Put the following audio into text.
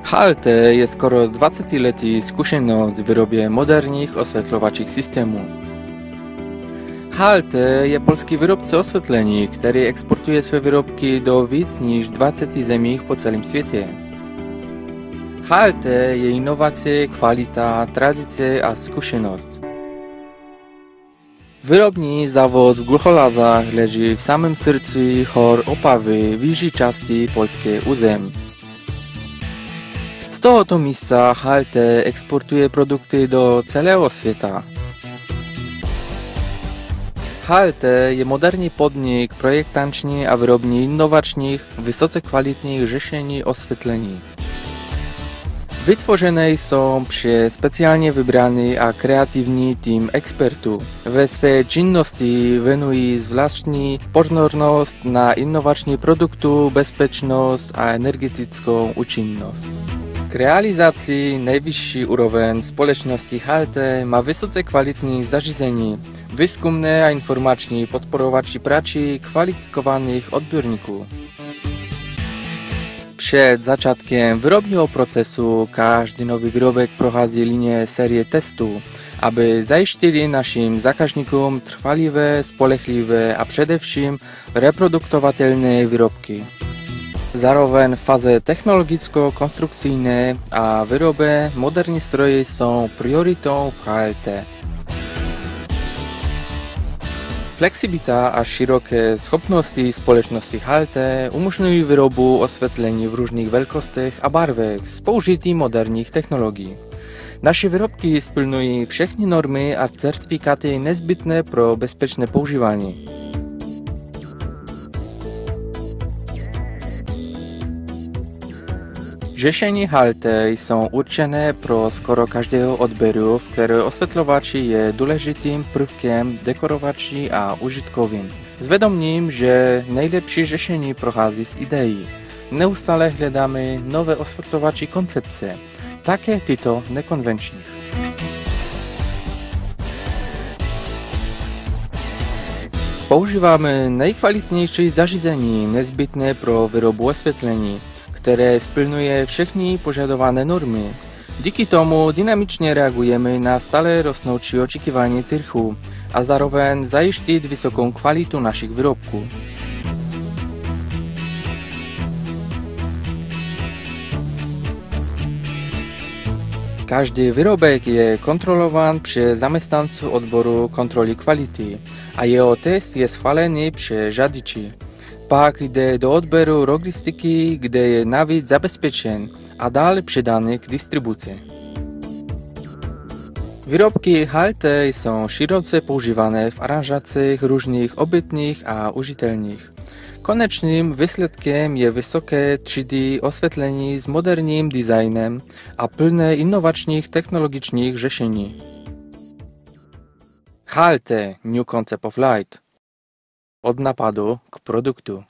HLT je skoro 20-letí skúsenosť v výrobe moderních osvětlovacích systémů. HLT je polský výrobce osvětlení, který exportuje své výrobky do víc než 20 zemí po celém světě. HLT je inovace, kvalita, tradice a zkušenost. Výrobní závod v Glucholazách leží v samém srdci hor Opavy v jižní části polské území. Z tohoto místa HLT exportuje produkty do celého světa. HLT je moderní podnik projektanční a výrobní inovačních, vysoce kvalitních řešení osvětlení. Vytvořené jsou při speciálně vybraný a kreativní tým expertů. Ve své činnosti věnují zvláštní pozornost na inovační produktu, bezpečnost a energetickou účinnost. K realizaci nejvyšší úroveň společnosti HLT má vysoce kvalitní zařízení, výzkumné a informační podporovací práci kvalifikovaných odborníků. Před začátkem výrobního procesu každý nový výrobek prochází linie série testů, aby zajistili našim zákazníkům trvalivé, spolehlivé a především reproduktovatelné výrobky. Zároveň v fáze technologicko-konstrukcijnej a výrobe moderní stroje jsou prioritou v HLT. Flexibilita a široké schopnosti společnosti HLT umožňují výrobu osvětlení v různých velikostech a barvech s použitím moderních technologií. Naše výrobky splňují všechny normy a certifikáty nezbytné pro bezpečné používání. Řešení HLT jsou určené pro skoro každého odběru, v které osvětlovač je důležitým prvkem dekorovací a užitkovým. S vědomím, že nejlepší řešení prochází z ideí. Neustále hledáme nové osvětlovací koncepce, také tyto nekonvenční. Používáme nejkvalitnější zařízení nezbytné pro výrobu osvětlení, které splňuje všechny požadované normy. Díky tomu dynamičně reagujeme na stále rostoucí očekávání trhu a zároveň zajistit vysokou kvalitu našich výrobků. Každý výrobek je kontrolován při zaměstnancu odboru kontroly kvality a jeho test je schválený při řadiči. Pak jde do odběru logistiky, kde je navíc zabezpečen a dále předaný k distribuci. Výrobky HLT jsou široce používané v aranžacích různých obytných a užitelných. Konečným výsledkem je vysoké 3D osvětlení s moderním designem a plné inovačních technologických řešení. HLT New Concept of Light. Od napadu k produktu.